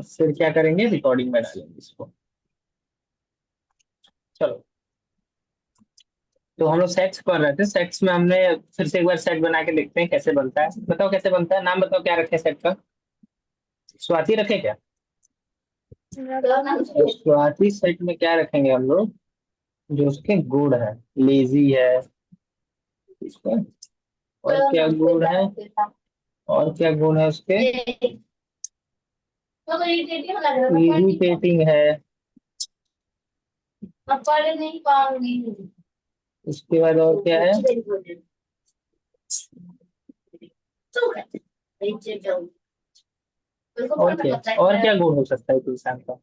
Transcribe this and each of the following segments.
फिर क्या करेंगे, रिकॉर्डिंग में डालेंगे इसको। चलो, तो हम लोग सेट्स पढ़ रहे थे। सेट्स में हमने फिर से एक बार सेट बना के देखते हैं कैसे बनता है। बताओ कैसे बनता है, नाम बताओ क्या रखे सेट का। स्वाति रखे क्या? तो स्वाति सेट में क्या रखेंगे हम लोग, जो उसके गुण है। लेजी है, इसका और क्या गुण है, और क्या गुण है उसके, इरिटेटिंग है। उसके बाद और क्या है, और क्या गुण हो सकता है एक इंसान का,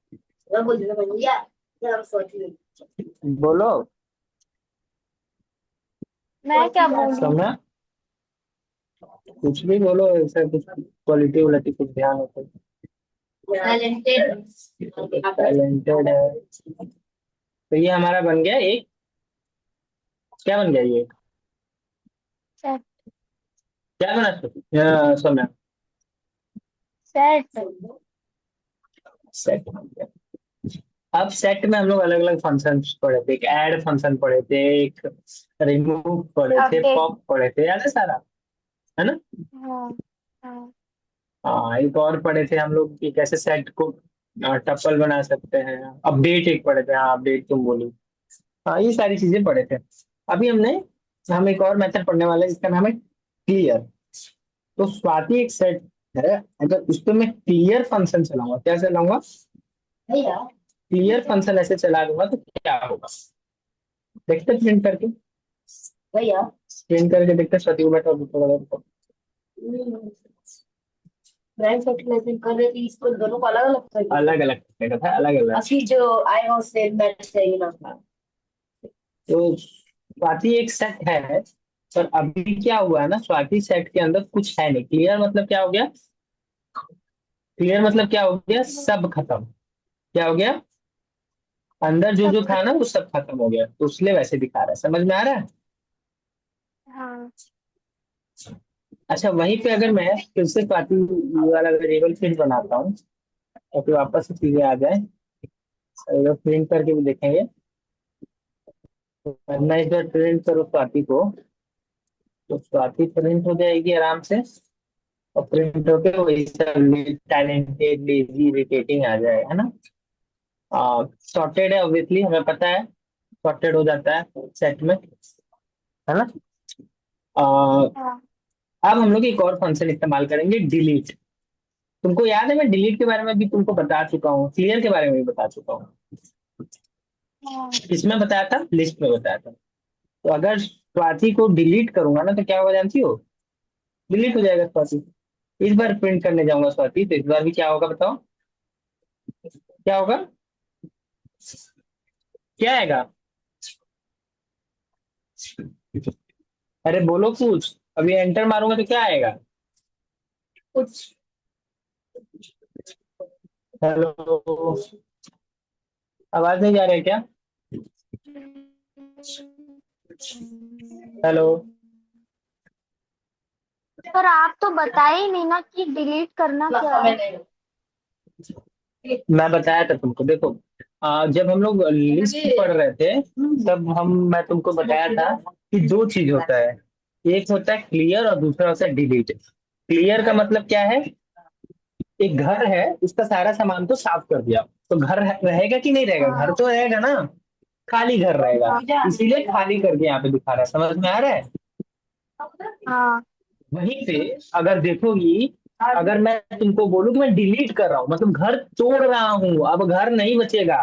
बोलो। मैं क्या बोलूं? समय, कुछ भी बोलो, ऐसा कुछ क्वालिटी वालिटी कुछ ध्यान हो तो। टैलेंटेड है। तो ये हमारा बन गया एक, क्या बन गया ये, सेट। क्या बना समय, सेट। सेट बन गया। अब सेट में हम लोग अलग अलग फंक्शन पढ़े थे। एक ऐड फंक्शन पढ़े थे, एक रिमूव पढ़े थे, अपडेट। पॉप पढ़े थे, याद है सारा, है ना। हाँ। हाँ। हाँ, एक और पढ़े थे हम लोग कि कैसे सेट को टपल बना सकते हैं। अपडेट एक पढ़े थे, हाँ अपडेट तुम बोली। हाँ, ये सारी चीजें पढ़े थे। अभी हम एक और मेथड पढ़ने वाले हैं जिसका नाम है क्लियर। तो स्वाति एक सेट है, अगर उस पर मैं क्लियर फंक्शन चलाऊंगा, क्या चलाऊंगा, क्लियर फंक्शन ऐसे चला दूंगा तो क्या होगा, देखते प्रिंट करके, प्रिंट करके देखते स्वाति को बैठा ब्रांड फर्टिलाइजिंग कर रही थी, इसको दोनों को अलग अलग अलग अलग था, अलग अलग। अभी जो आएगा उससे मैच चाहिए ना। तो स्वाति एक सेट है, पर अभी क्या हुआ है ना, स्वाति सेट के अंदर कुछ है नहीं। क्लियर मतलब क्या हो गया, क्लियर मतलब क्या हो गया, सब खत्म। क्या हो गया, अंदर जो सब जो था ना खत्म। वो सब खत्म हो गया, तो इसलिए वैसे दिखा रहा है। समझ में आ रहा है। हाँ। अच्छा, वहीं पे अगर मैं फिर से स्वाति वाला वेरिएबल फिर बनाता हूँ और फिर वापस से चीजें आ जाए, अगर प्रिंट करके भी देखेंगे, वरना इस बार प्रिंट करो स्वाति को, तो स्वाति प्रिंट हो जाएगी आराम से। और प्रिंट होके वही सब टैलेंटेड, लेजी, इरिटेटिंग आ जाएगा, है ना। सॉर्टेड है, ऑब्वियसली हमें पता है सॉर्टेड हो जाता है सेट में, है ना। आ, हाँ। अब हम लोग एक और फंक्शन इस्तेमाल करेंगे, डिलीट। तुमको याद है मैं डिलीट के बारे में भी तुमको बता चुका हूँ, क्लियर के बारे में भी बता चुका हूँ। हाँ। किसमें बताया था, लिस्ट में बताया था। तो अगर स्वाति को डिलीट करूंगा ना तो क्या होगा जानती हो, डिलीट हो जाएगा स्वाति। इस बार प्रिंट करने जाऊंगा स्वाति, तो इस बार भी क्या होगा बताओ, क्या होगा, क्या आएगा, अरे बोलो कुछ। अभी एंटर मारूंगा तो क्या आएगा, कुछ। हेलो, आवाज नहीं जा रही है क्या, हेलो। पर आप तो बताए ही नहीं ना कि डिलीट करना क्या है। मैं बताया था तुमको, देखो, जब हम लोग लिस्ट पढ़ रहे थे तब मैं तुमको बताया था कि दो चीज होता है, एक होता है क्लियर और दूसरा होता है डिलीट। क्लियर का मतलब क्या है, एक घर है उसका सारा सामान तो साफ कर दिया, तो घर रहेगा कि नहीं रहेगा, हाँ। घर तो रहेगा ना, खाली घर रहेगा। हाँ। इसीलिए खाली करके यहाँ पे दिखा रहा है, समझ में आ रहा है। हाँ। वहीं पे अगर देखोगी, अगर मैं तुमको बोलूं कि मैं डिलीट कर रहा हूँ, मतलब घर तोड़ रहा हूँ, अब घर नहीं बचेगा,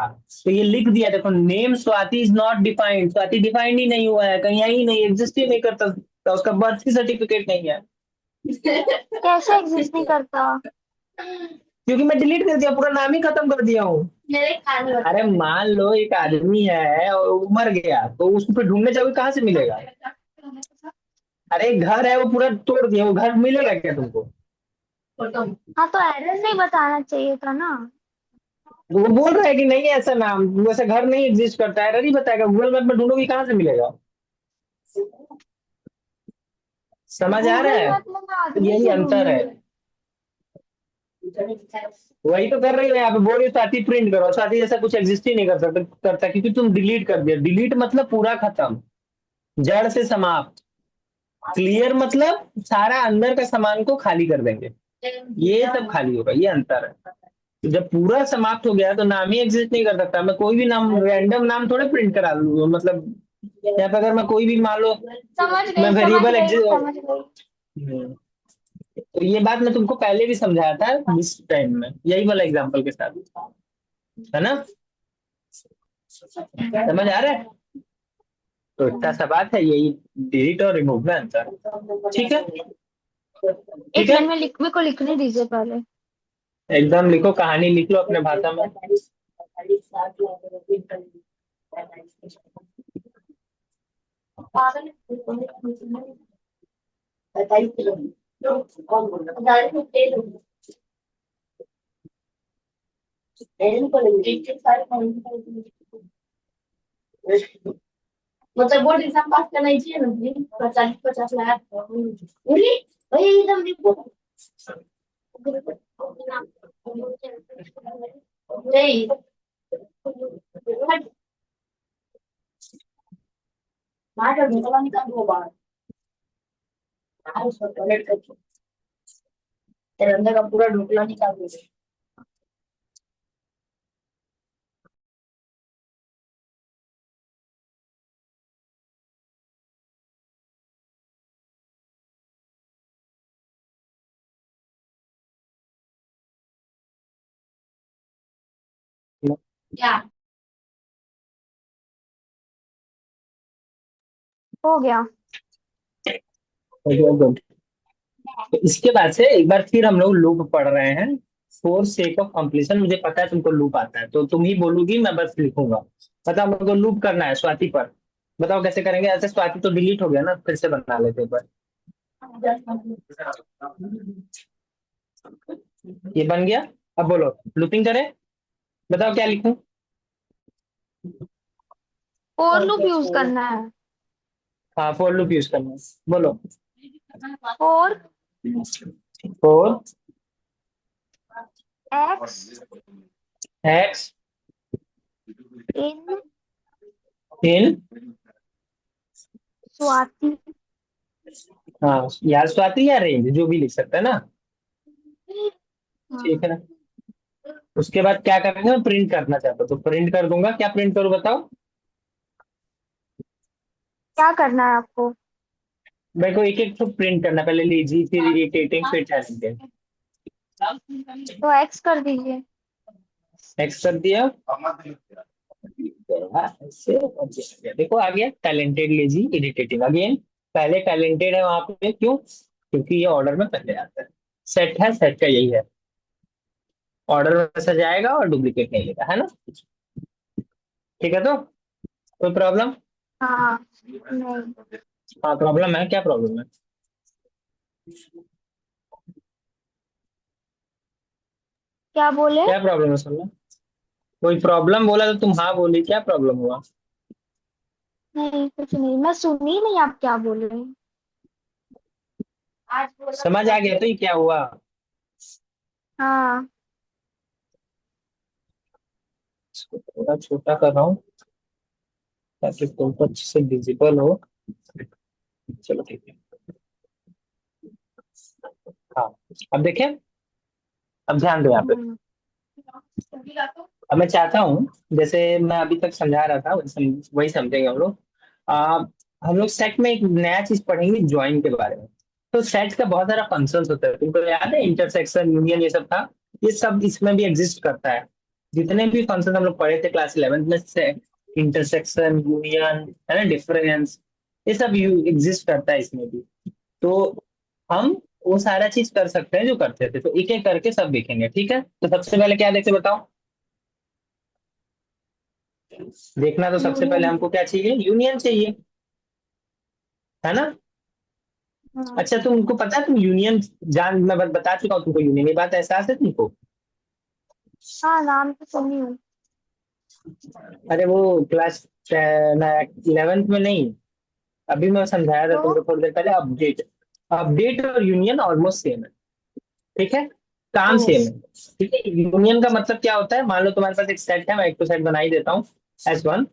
तो ये लिख दिया देखो, name Swati is not defined, Swati defined ही नहीं हुआ है, कहीं है ही नहीं, एग्जिस्ट ही नहीं करता, तो उसका बर्थ की सर्टिफिकेट नहीं है। कैसे एग्जिस्ट नहीं करता? क्योंकि मैं डिलीट कर दिया, पूरा नाम ही खत्म कर दिया हूँ। अरे मान लो एक आदमी है और वो मर गया, तो उसको फिर ढूंढने जाओगे कहाँ से मिलेगा। अरे एक घर है वो पूरा तोड़ दिया, वो घर मिलेगा क्या तुमको। हाँ, तो एड्रेस नहीं बताना चाहिए था ना। वो बोल रहा है कि नहीं है ऐसा नाम, वैसा घर नहीं एग्जिस्ट करता है, नहीं बताएगा, गूगल मैप में ढूंढोगे कहाँ से मिलेगा। समझ आ रहा गूगल है, मैप में मैं तो आदमी यही से अंतर है। ढूंढूंगी। वही तो कर रही हो यहाँ पे, बोल रही हो साथी प्रिंट करो, साथी जैसा कुछ एग्जिस्ट ही नहीं कर सकता करता, क्योंकि तुम डिलीट कर दिया। डिलीट मतलब पूरा खत्म, जड़ से समाप्त। क्लियर मतलब सारा अंदर का सामान को खाली कर देंगे, ये सब खाली होगा, ये अंतर है। तो जब पूरा समाप्त हो गया तो नाम ही एग्जिस्ट नहीं कर सकता। मैं कोई भी नाम, रैंडम नाम थोड़े प्रिंट करा लूँ, मतलब यहाँ पे अगर मैं कोई भी मान लो, मैं समझ वेरिएबल गई एग्जिस्ट। समझ गई। तो ये बात मैं तुमको पहले भी समझाया था इस टाइम में, यही वाला एग्जांपल के साथ, है ना? समझ आ रहा है? तो इतना सा बात है, यही डिलीट और रिमूव में अंतर। ठीक है, ठीक एक है। लाइन में मेरे को लिखने दीजिए पहले। एकदम लिखो, कहानी लिख लो अपने भाषा में। मतलब बोर्ड एग्जाम पास करना ही चाहिए ना, 40-50 लाख बोली भाई एकदम देखो नहीं मार ढोकला निकाल दो बाहर उसको टॉयलेट करके तेरे अंदर का पूरा ढोकला निकाल दो। क्या हो गया। तो इसके बाद से एक बार फिर हम लोग लूप पढ़ रहे हैं, फॉर सेक ऑफ कंप्लीशन। मुझे पता है तुमको लूप आता है, तो तुम ही बोलोगी, मैं बस लिखूंगा। बताओ, मेरे को लूप करना है स्वाति पर। बताओ कैसे करेंगे? ऐसे स्वाति तो डिलीट हो गया ना, फिर से बना लेते हैं पर। ये बन गया। अब बोलो, लूपिंग करें? बताओ क्या लिखूं? और लूप यूज करना है। हाँ, फॉर लूप यूज करना है। बोलो। और फोर एक्स एक्स इन इन। स्वाति। हाँ, या स्वाति या रेंज, जो भी लिख सकता है ना। ठीक हाँ, है ना? उसके बाद क्या करेंगे? मैं प्रिंट करना चाहता हूँ तो प्रिंट कर दूंगा। क्या प्रिंट करूँ बताओ? क्या करना है आपको? मेरे को एक एक तो प्रिंट करना, पहले लीजी, फिर इरिटेटिंग, फिर टैलेंटेड। तो एक्स कर दीजिए। नेक्स्ट कर दिया। ऐसे और ये आ गया। देखो आ गया, टैलेंटेड, लेजी, इरिटेटिंग। अगेन पहले टैलेंटेड है वहां पे, क्यों? क्योंकि ये ऑर्डर में पहले आता है। सेट है, सेट का यही है, ऑर्डर में सजाएगा और डुप्लीकेट नहीं लेगा, है ना? ठीक है, तो कोई प्रॉब्लम? हाँ नहीं। हाँ, प्रॉब्लम है, क्या प्रॉब्लम है? क्या बोले? क्या प्रॉब्लम है सुनना? कोई प्रॉब्लम बोला तो तुम हाँ बोली, क्या प्रॉब्लम हुआ? नहीं कुछ नहीं, मैं सुनी नहीं आप क्या बोल रहे हैं। आज बोला समझ आ गया तो ये क्या हुआ? हाँ। इसको थोड़ा छोटा कर रहा हूँ ताकि तुमको अच्छे से विजिबल हो। चलो ठीक है। हाँ, अब देखें, अब ध्यान दो यहाँ पे। हम्म, अब मैं चाहता हूँ, जैसे मैं अभी तक समझा रहा था वही समझेंगे हम लोग। आ, हम लोग सेट में एक नया चीज पढ़ेंगे, ज्वाइन के बारे में। तो सेट का बहुत सारा फंक्शंस होता है, तुमको याद है? इंटरसेक्शन, यूनियन, ये सब था। ये सब इसमें भी एग्जिस्ट करता है। जितने भी फंक्शन हम लोग पढ़े थे क्लास 11 में से, इंटरसेक्शन, यूनियन, है ना, डिफरेंस, ये सब एग्जिस्ट करता है इसमें भी। तो हम वो सारा चीज कर सकते हैं जो करते थे, तो एक एक करके सब देखेंगे, ठीक है? तो सबसे पहले क्या देखते बताओ? देखना तो सबसे पहले यूनियन। हमको क्या चाहिए? यूनियन चाहिए, है ना? हाँ। अच्छा, तुमको पता है, तुम यूनियन जान, मैं बता चुका हूँ तुमको, यूनियन, ये बात एहसास है तुमको? हाँ नाम तो सुनी हूँ। अरे वो क्लास 11th में नहीं, अभी मैं समझाया था तो तुमको थोड़ी देर पहले। अपडेट, अपडेट और यूनियन ऑलमोस्ट सेम है, ठीक है? काम ओ। सेम है। ठीक है, यूनियन का मतलब क्या होता है, मान लो तुम्हारे पास एक सेट है, मैं एक तो सेट बना ही देता हूँ S1।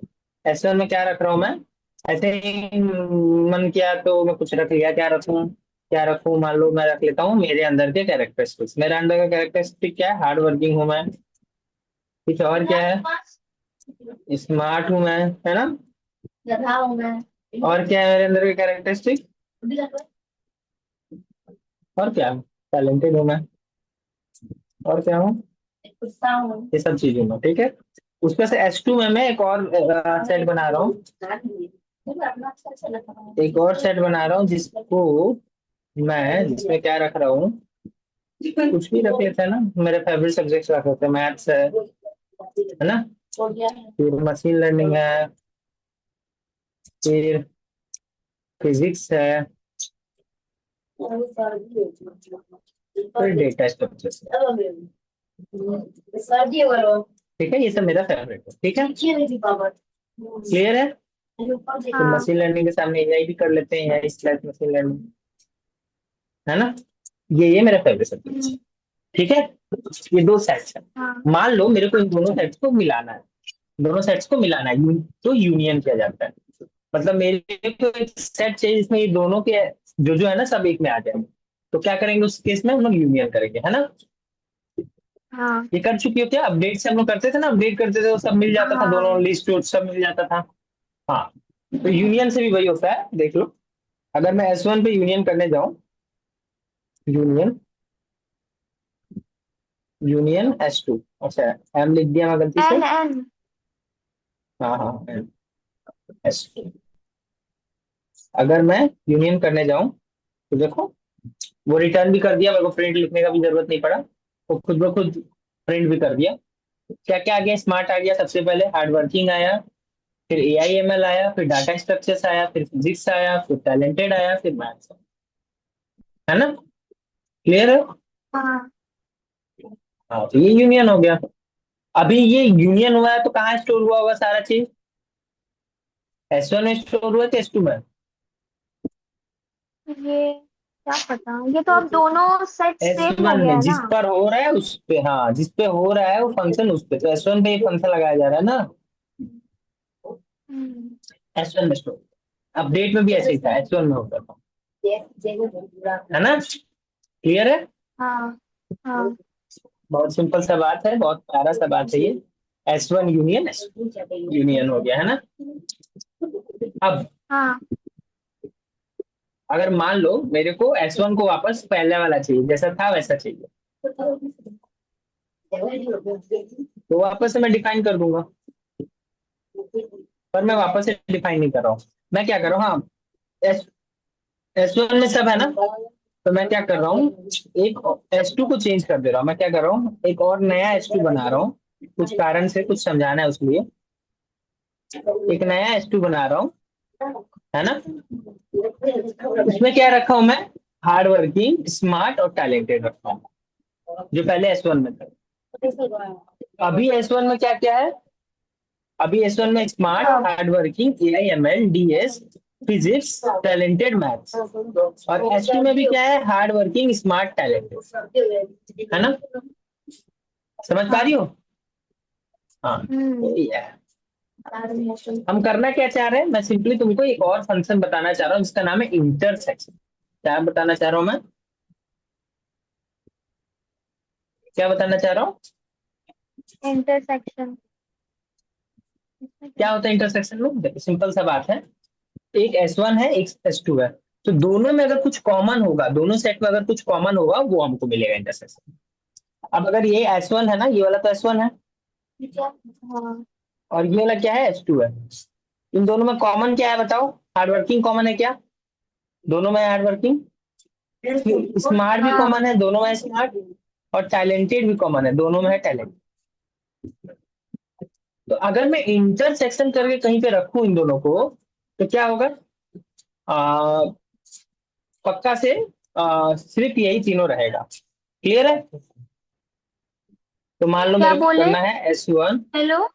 S1 में क्या रख रहा हूँ मैं, ऐसे ही मन किया तो मैं कुछ रख लिया, क्या रखूँ, मान लो मैं रख लेता हूँ मेरे अंदर के कैरेक्टरिस्टिक्स। मेरे अंदर का कैरेक्टरिस्टिक क्या है, हार्ड वर्किंग हूँ मैं। कुछ और क्या है, स्मार्ट हूँ मैं, है ना। गधा हूँ मैं। और क्या है मेरे अंदर के कैरेक्टरिस्टिक, और क्या, टैलेंटेड हूँ मैं, और क्या हूँ, कुत्ता हूँ। ये सब चीजें हूँ, ठीक है। उसमें से S2 में मैं एक और सेट बना रहा हूँ, एक और सेट बना रहा हूँ जिसमें क्या रख रहा हूँ, कुछ भी रख लेते हैं ना, मेरे फेवरेट सब्जेक्ट्स रख लेते हैं, मैथ्स है ना, फिर मशीन लर्निंग है, फिर फिजिक्स है, फिर डेटा स्ट्रक्चर्स है। ठीक है, ये सब मेरा फेवरेट है, ठीक है, क्लियर है। फिर हाँ। मशीन लर्निंग के सामने एआई भी कर लेते हैं, एआई स्लैश मशीन लर्निंग, है ना। ये मेरा फेवरेट सब्जेक्ट है, हम्म, ठीक है। ये दो सेट्स हैं। हाँ। मान लो मेरे को इन दोनों सेट्स को मिलाना है, दोनों सेट्स को मिलाना है, तो यूनियन किया जाता है। मतलब मेरे को एक सेट चाहिए जिसमें ये दोनों के जो जो है ना सब एक में आ जाए, तो क्या करेंगे उस केस में, हम लोग यूनियन करेंगे, है ना। हाँ। ये कर चुकी हो क्या, अपडेट से हम लोग करते थे ना, अपडेट करते थे तो सब मिल जाता था, दोनों हाँ। लिस्ट सब मिल जाता था। हाँ, तो यूनियन से भी वही होता है, देख लो। अगर मैं S1 पे यूनियन करने जाऊं, यूनियन यूनियन S2, अच्छा एम लिख दिया मैं गलती से। N N. हाँ हाँ, S2। अगर मैं यूनियन करने जाऊं तो देखो, वो रिटर्न भी कर दिया, मेरे को प्रिंट लिखने का भी जरूरत नहीं पड़ा, वो खुद ब खुद प्रिंट भी कर दिया। क्या क्या आ गया, स्मार्ट आ गया सबसे पहले, हार्ड वर्किंग आया, फिर AI ML आया, फिर डाटा स्ट्रक्चर्स आया, फिर फिजिक्स आया, फिर टैलेंटेड आया, फिर मैथ्स, है ना, क्लियर है। हाँ। हाँ, तो ये यूनियन हो गया। अभी ये यूनियन हुआ है तो कहाँ स्टोर हुआ होगा सारा चीज, S1 में स्टोर हुआ है कि S2 में। ये क्या पता, ये तो अब दोनों सेट सेम हो S1 गया में है ना। जिस पर हो रहा है उस पे, हाँ जिस पे हो रहा है वो फंक्शन उस पे, तो S1 पे ये फंक्शन लगाया जा रहा है ना, हम्म। S1 में स्टोर। अपडेट में भी ऐसे ही था, S1 में होता था, है ना, क्लियर है। हाँ। हाँ। बहुत सिंपल सा बात है, बहुत प्यारा सा बात है ये। S1 यूनियन यूनियन हो गया, है ना। अब हाँ। अगर मान लो मेरे को S1 को वापस पहले वाला चाहिए, जैसा था वैसा चाहिए, तो वापस से मैं डिफाइन कर दूंगा, पर मैं वापस से डिफाइन नहीं कर रहा हूँ। मैं क्या कर रहा हूँ, हाँ, एस S1 में सब है ना, तो मैं क्या कर रहा हूँ, एक S2 को चेंज कर दे रहा हूँ। मैं क्या कर रहा हूँ, एक और नया S2 बना रहा हूँ, कुछ कारण से कुछ समझाना है उसके लिए, एक नया S2 बना रहा हूँ, है ना। उसमें क्या रखा हूँ मैं, हार्ड वर्किंग, स्मार्ट और टैलेंटेड रखा हूँ, जो पहले S1 में था। अभी S1 में क्या क्या है, अभी S1 में स्मार्ट, सब। Hard working, AI ML, DS, physics, talented, maths. और S2 में भी क्या है, हार्ड वर्किंग, स्मार्ट, टैलेंटेड, है ना, समझ पा रही हाँ। हो। हाँ, हम्म। यही है। हम करना क्या चाह रहे हैं, मैं सिंपली तुमको एक और फंक्शन बताना चाह रहा हूँ जिसका नाम है इंटरसेक्शन। क्या बताना चाह रहा हूँ मैं, क्या बताना चाह रहा हूँ, इंटरसेक्शन। इसमें क्या क्या है? होता है इंटरसेक्शन में, देखो सिंपल सा बात है, एक S1 है, एक S2 है, तो दोनों में अगर कुछ कॉमन होगा, दोनों सेट में अगर कुछ कॉमन होगा वो हमको मिलेगा इंटरसेक्शन। अब अगर ये S1 है ना, ये वाला तो S1 है, हाँ। और ये वाला क्या है, S2 है, इन दोनों में कॉमन क्या है बताओ, हार्ड वर्किंग कॉमन है क्या, दोनों में हार्ड वर्किंग, स्मार्ट भी हाँ। कॉमन है, दोनों में स्मार्ट, और टैलेंटेड भी कॉमन है, दोनों में है टैलेंट। तो अगर मैं इंटरसेक्शन करके कहीं पे रखूं इन दोनों को, तो क्या होगा, आ, पक्का से सिर्फ यही तीनों रहेगा, क्लियर है। तो मान लो क्या मेरे को बोले? करना है S1, हेलो।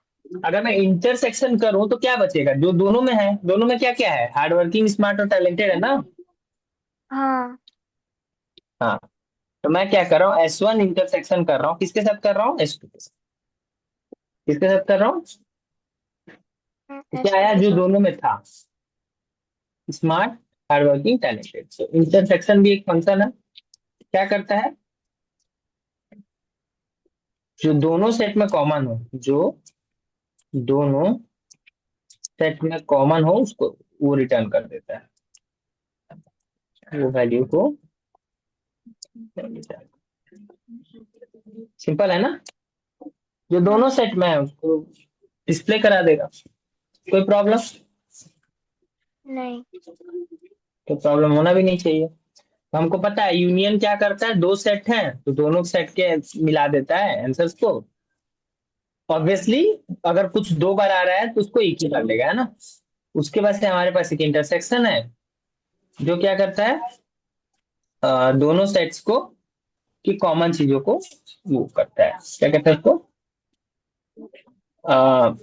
अगर मैं इंटरसेक्शन करूं तो क्या बचेगा, जो दोनों में है, दोनों में क्या क्या है, हार्ड वर्किंग, स्मार्ट और टैलेंटेड, है ना। हाँ। हाँ, तो मैं क्या कर रहा हूँ, S1 इंटरसेक्शन कर रहा हूँ, किसके साथ कर रहा हूँ, S2 के साथ। किसके साथ कर रहा हूँ, तो क्या S2 आया के जो साथ। दोनों में था, स्मार्ट, हार्ड वर्किंग, टैलेंटेड। तो इंटरसेक्शन भी एक फंक्शन है, क्या करता है, जो दोनों सेट में कॉमन हो, जो दोनों सेट में कॉमन हो उसको वो रिटर्न कर देता है, वो वैल्यू को। सिंपल है ना, जो दोनों सेट में है उसको डिस्प्ले करा देगा। कोई प्रॉब्लम, नहीं। तो प्रॉब्लम होना भी नहीं चाहिए। तो हमको पता है यूनियन क्या करता है, दो सेट हैं तो दोनों सेट के मिला देता है आंसर्स को। ऑब्वियसली अगर कुछ दो बार आ रहा है तो उसको एक ही कर लेगा, है ना। उसके बाद से हमारे पास एक इंटरसेक्शन है जो क्या करता है, दोनों सेट्स को की कॉमन चीजों को वो करता है, क्या कहते हैं उसको, अ,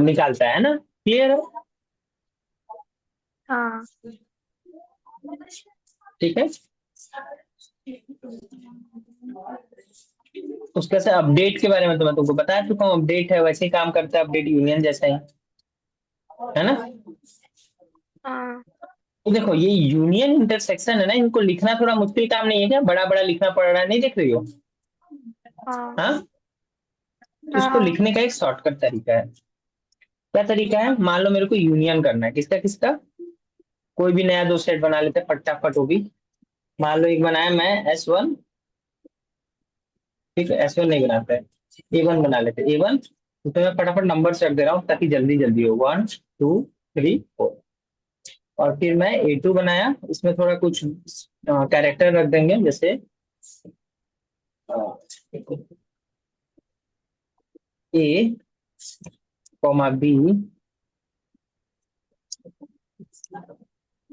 निकालता है ना। क्लियर है, हाँ। ठीक है। उसके से अपडेट के बारे में तो मैं तुमको बता चुका हूँ, अपडेट है वैसे ही काम करता है, अपडेट यूनियन जैसा ही, है ना। हाँ। तो देखो ये यूनियन इंटरसेक्शन है ना, इनको लिखना थोड़ा मुश्किल काम नहीं है क्या, बड़ा बड़ा लिखना पड़ रहा है, नहीं देख रही हो। हाँ। हाँ, इसको हाँ। लिखने का एक शॉर्टकट तरीका है। क्या तरीका है, मान लो मेरे को यूनियन करना है, किसका किसका, कोई भी नया दो सेट बना लेते हैं फटाफट वो भी। मान लो एक बनाया मैं S1, ठीक है, S1 नहीं बनाते हैं, A1 बना लेते हैं, A1। तो मैं फटाफट नंबर रख दे रहा हूँ ताकि जल्दी जल्दी हो, 1 2 3 4। और फिर मैं A2 बनाया, इसमें थोड़ा कुछ कैरेक्टर रख देंगे, जैसे A, B,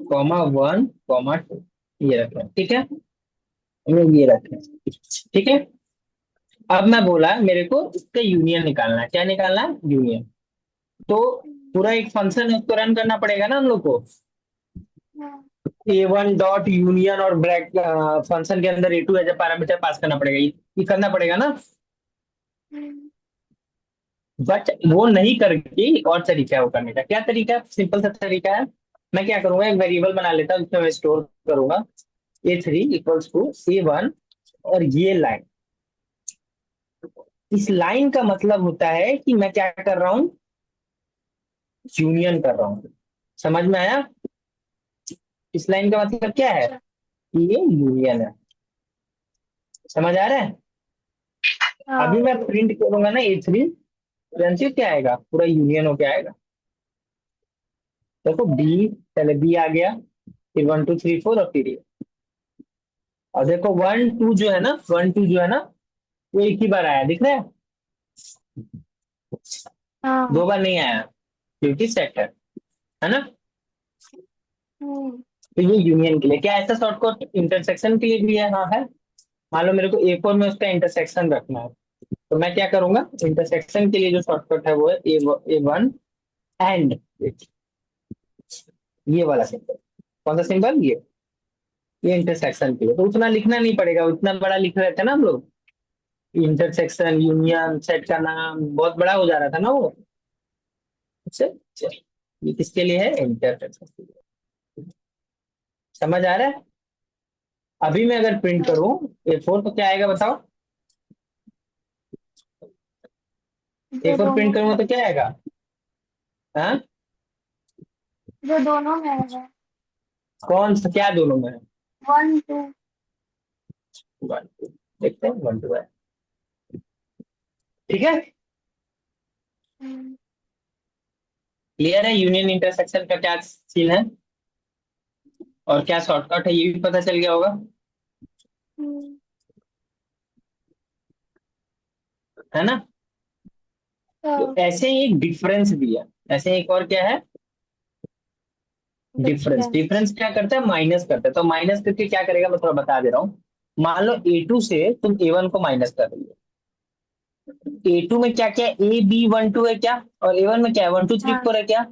1, 2, ये रखें, ठीक है, ये रखें, ठीक है। अब मैं बोला मेरे को इसका यूनियन निकालना है, क्या निकालना है, यूनियन। तो पूरा एक फंक्शन है उसको रन करना पड़ेगा ना हम लोग को, हाँ। A1 डॉट यूनियन और ब्रैक फंक्शन के अंदर A2 as a parameter pass करना पड़ेगा, ये करना पड़ेगा ना। बट वो नहीं करके एक और तरीका है वो करने का, क्या तरीका है, सिंपल सा तरीका है। मैं क्या करूंगा, एक वेरिएबल बना लेता हूँ उसमें मैं स्टोर करूंगा A3 इक्वल्स टू A1, और ये लाइन, इस लाइन का मतलब होता है कि मैं क्या कर रहा हूँ, यूनियन कर रहा हूँ। समझ में आया, इस लाइन का मतलब क्या है, अच्छा। कि ये यूनियन है। समझ आ रहा है। अभी हाँ। मैं प्रिंट करूंगा ना A3, आंसर क्या आएगा, पूरा यूनियन होके आएगा। देखो बी, पहले बी आ गया, फिर 1 2 3 4 और फिर ये। और देखो 1 2 जो है ना, 1 2 जो है ना, वो एक ही बार आया, दिख रहा है, हाँ। दो बार नहीं आया, क्योंकि सेट है ना। हम्म। तो ये यूनियन के लिए, क्या ऐसा शॉर्टकट इंटरसेक्शन के लिए भी है, हाँ है। मान लो मेरे को A4 में उसका इंटरसेक्शन रखना है, तो मैं क्या करूंगा, इंटरसेक्शन के लिए जो शॉर्टकट है वो है A1 एंड, ये वाला सिंबल, कौन सा सिंबल, ये इंटरसेक्शन के लिए। तो उतना लिखना नहीं पड़ेगा, उतना बड़ा लिख रहे थे ना हम लोग, इंटरसेक्शन यूनियन सेट का नाम बहुत बड़ा हो जा रहा था ना वो, उससे ये किसके लिए है, इंटरसेक्शन के लिए। समझ आ रहा है। अभी मैं अगर प्रिंट हाँ। करूं A4 तो क्या आएगा बताओ, जो A4 दोनों प्रिंट में करूंगा है। तो क्या आएगा, हाँ, जो दोनों में है। कौन सा, क्या दोनों में है, 1 2। 1 2, देखते हैं 1 2 है, ठीक है। क्लियर है यूनियन इंटरसेक्शन का क्या सीन है, और क्या शॉर्टकट है ये भी पता चल गया होगा, है ना। तो ऐसे ही एक डिफरेंस भी है, ऐसे एक और क्या है, डिफरेंस। डिफरेंस। डिफरेंस क्या करता है, माइनस करता है। तो माइनस करके क्या करेगा मैं थोड़ा बता दे रहा हूँ। मान लो A2 से तुम A1 को माइनस कर रही हो, A2 में क्या क्या A B 1 2 है क्या, और A1 में क्या है 1 2 3 हाँ। 4 है क्या।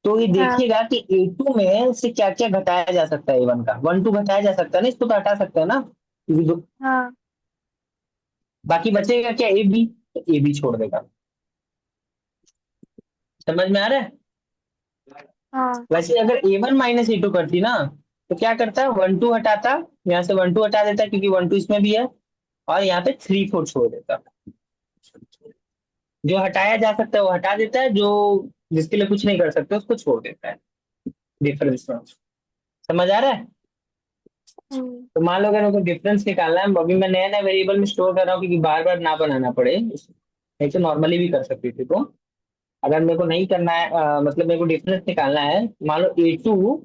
तो ये हाँ देखिएगा कि A2 में से क्या क्या घटाया जा सकता है A1 का, 1 2 घटाया जा सकता है ना, इसको तो हटा सकते हैं ना, क्योंकि हाँ बाकी बचेगा क्या AB, तो AB छोड़ देगा। समझ में आ रहा है? हाँ वैसे अगर A1 - A2 करती ना, तो क्या करता है, 1 2 हटाता, यहाँ से 1 2 हटा देता क्योंकि 1 2 इसमें भी है, और यहाँ पे 3 4 छोड़ देता। जो हटाया जा सकता है वो हटा देता है, जो जिसके लिए कुछ नहीं कर सकते उसको छोड़ देता है, डिफरेंस में। समझ आ रहा है? हम्म तो मान लो अगर मेरे को डिफरेंस निकालना है, अभी मैं नया नया वेरिएबल में स्टोर कर रहा हूँ क्योंकि बार बार ना बनाना पड़े, नहीं तो नॉर्मली भी कर सकती थी। तो अगर मेरे को नहीं करना है, मतलब मेरे को डिफरेंस निकालना है, मान लो A2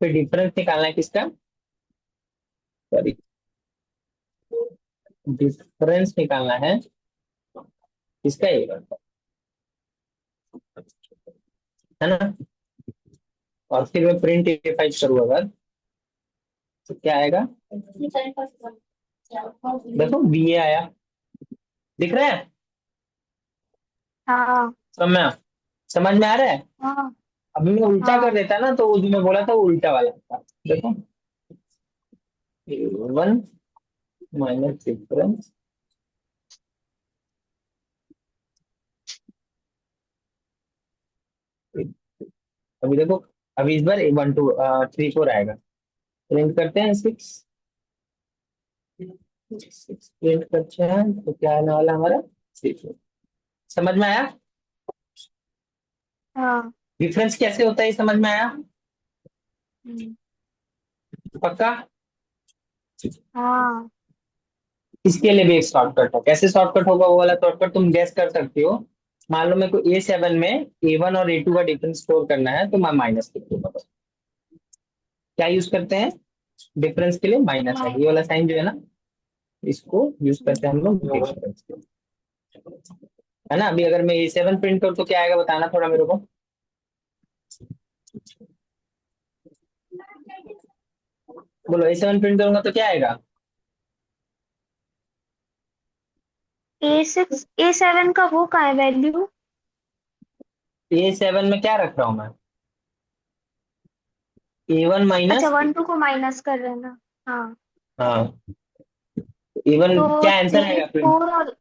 पे डिफरेंस निकालना है किसका, सॉरी, डिफरेंस निकालना है किसका, A1 का, है ना। और फिर मैं प्रिंट A5 करूँ अगर, तो क्या आएगा, देखो BA आया, दिख रहा है? हाँ समझ समझ में आ रहा है? हाँ अभी मैं उल्टा कर हाँ देता ना, तो वो जो मैं बोला था वो उल्टा वाला था। देखो, A1 माइनस डिफरेंस, अभी देखो, अभी इस बार 1 2 3 4 आएगा, प्रिंट करते हैं 6, 6 प्रिंट करते हैं तो क्या आने वाला हमारा, 3 4। समझ में आया? हाँ डिफरेंस कैसे होता है ये समझ में आया? हम्म, पक्का? हाँ इसके लिए भी एक शॉर्टकट है, कैसे शॉर्टकट होगा वो वाला शॉर्टकट तुम गैस कर सकते हो। मान लो मेरे को A7 में A1 और A2 का डिफरेंस स्टोर करना है, तो मैं माइनस लिख दूंगा बस। क्या यूज करते हैं डिफरेंस के लिए, माइनस है, ये वाला माइनस। साइन जो है ना, इसको यूज करते हैं हम लोग डिफरेंस के लिए, है ना। अभी अगर मैं A7 प्रिंट करूँ तो क्या आएगा बताना थोड़ा मेरे को। बोलो, A7 प्रिंट करूंगा तो क्या आएगा? A6 A7 का वो का है वैल्यू? A7 में क्या रख रहा हूँ मैं, A1 अच्छा माइनस, 1 2 को माइनस कर रहे हैं ना। हाँ हाँ, A1 तो क्या आंसर थ्री आएगा प्रिंट, फोर और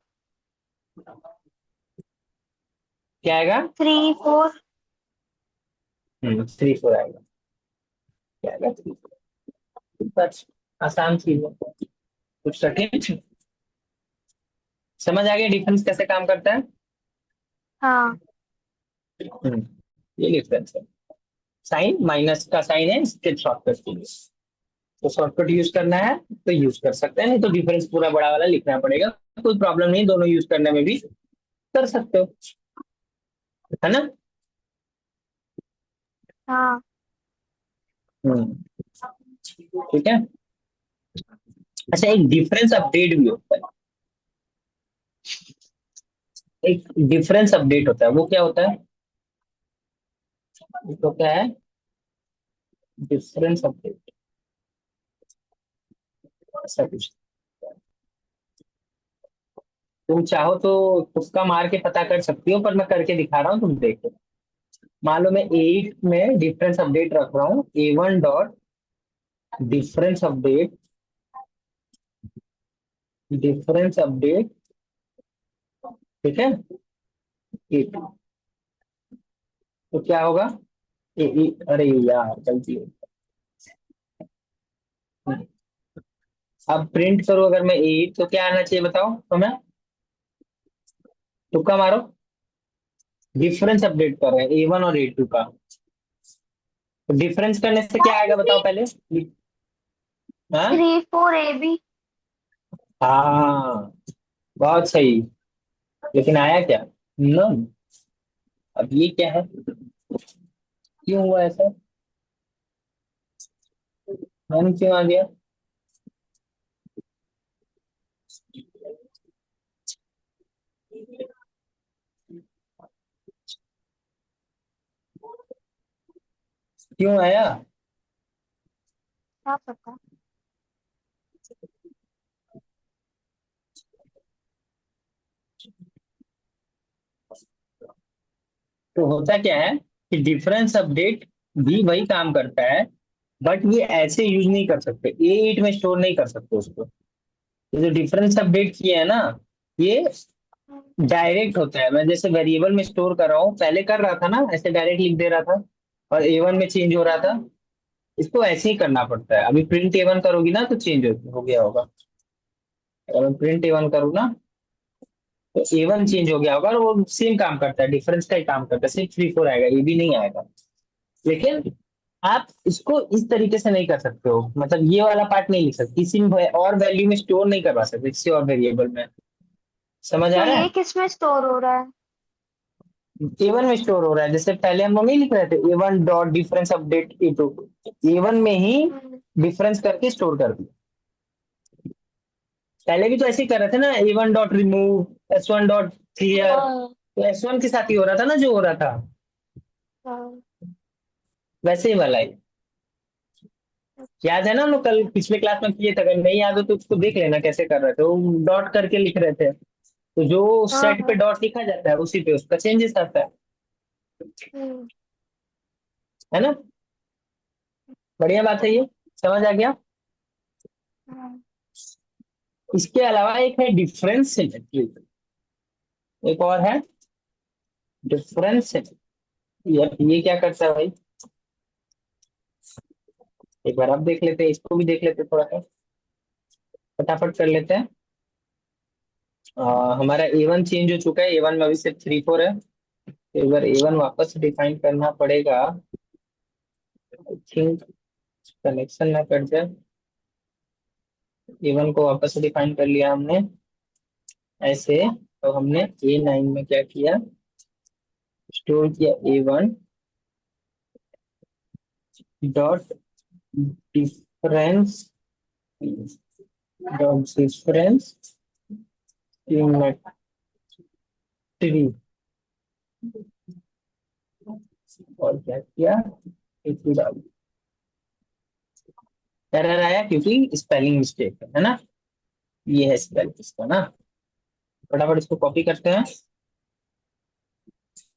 क्या आएगा, 3 4। 3 4 आएगा, क्या आएगा 3 4, बस आसान चीज है, कुछ कठिन। समझ आ गया डिफरेंस कैसे काम करता है? हाँ हम्म, ये डिफरेंस है, साइन माइनस का साइन है इसके शॉर्टकट के लिए, तो शॉर्टकट यूज करना है तो यूज कर सकते हैं, नहीं तो डिफरेंस पूरा बड़ा वाला लिखना पड़ेगा। कोई प्रॉब्लम नहीं, दोनों यूज करने में भी कर सकते हो, है ना। हाँ हम्म, ठीक है। अच्छा, एक डिफरेंस अपडेट भी होता है, एक डिफरेंस अपडेट होता है, वो क्या होता है, तो क्या है, डिफरेंस अपडेट, ऐसा कुछ। तुम चाहो तो तुक्का मार के पता कर सकती हो, पर मैं करके दिखा रहा हूँ, तुम देखो। मान लो मैं 8 में डिफरेंस अपडेट रख रहा हूँ, A1 dot difference update, difference update, ठीक है, 8, तो क्या होगा, अरे यार गलती हो गई। अब प्रिंट करो अगर मैं 8, तो क्या आना चाहिए बताओ तो मैं, तुक्का मारो, डिफरेंस अपडेट कर रहे हैं A1 और A2 का, तो डिफरेंस करने से क्या आएगा बताओ पहले। हाँ 3 4 AB। हाँ, बहुत सही, लेकिन आया क्या, नन। अब ये क्या है, क्यों हुआ ऐसा, नन क्यों आ गया, क्यों आया, क्या पता। तो होता क्या है, कि डिफरेंस अपडेट भी वही काम करता है, बट ये ऐसे यूज नहीं कर सकते, ए8 में स्टोर नहीं कर सकते उसको। ये जो डिफरेंस अपडेट किए है ना, ये डायरेक्ट होता है। मैं जैसे वेरिएबल में स्टोर कर रहा हूँ, पहले कर रहा था ना ऐसे डायरेक्ट लिख दे रहा था और A1 में चेंज हो रहा था। इसको ऐसे ही करना पड़ता है। अभी प्रिंट A1 करोगी ना तो चेंज हो गया होगा। अगर मैं प्रिंट A1 करूँ ना तो A1 चेंज हो गया होगा, और वो सेम काम करता है, डिफरेंस का ही काम करता है, सिर्फ 3 4 आएगा, ये भी नहीं आएगा। लेकिन आप इसको इस तरीके से नहीं कर सकते हो, मतलब ये वाला पार्ट नहीं लिख सकते, किसी में और वैल्यू में स्टोर नहीं करवा सकते किसी और वेरिएबल में। समझ तो आ रहा ये है? किस में स्टोर हो रहा है? A1 में स्टोर हो रहा है। जैसे पहले हम लोग नहीं लिख रहे थे A1 dot difference update A2, A1 में ही हम्म, डिफरेंस करके स्टोर कर दिया। पहले भी तो ऐसे ही कर रहे थे ना, A1 dot remove S1 dot clear, हाँ तो S1 के साथ ही हो रहा था ना जो हो रहा था, हाँ। वैसे ही वाला है। याद है ना, हम लोग कल पिछले क्लास में किए थे, अगर नहीं याद हो तो उसको देख लेना कैसे कर रहे थे, वो डॉट करके लिख रहे थे। तो जो हाँ सेट पे हाँ। डॉट लिखा जाता है उसी पे उसका चेंजेस आता हम्म, है ना? बढ़िया बात है ये, समझ आ गया? हाँ। इसके अलावा एक है डिफरेंस सिमेट्री, एक और है डिफरेंस सिमेट्री। ये क्या करता है भाई, एक बार आप देख लेते हैं, इसको भी देख लेते हैं, थोड़ा सा फटाफट कर लेते हैं। हमारा A1 चेंज हो चुका है, A1 में अभी सिर्फ 3 4 है, तो एक बार A1 वापस डिफाइन करना पड़ेगा। आई थिंक कनेक्शन ना कट जाए। A1 को वापस से डिफाइन कर लिया हमने ऐसे। तो हमने A9 में क्या किया, स्टोर किया A1 dot difference dot difference symmetry, और क्या किया, एक एरर आया क्योंकि स्पेलिंग मिस्टेक है ना। ये है स्पेलिंग इसका ना। फटाफट इसको कॉपी करते हैं।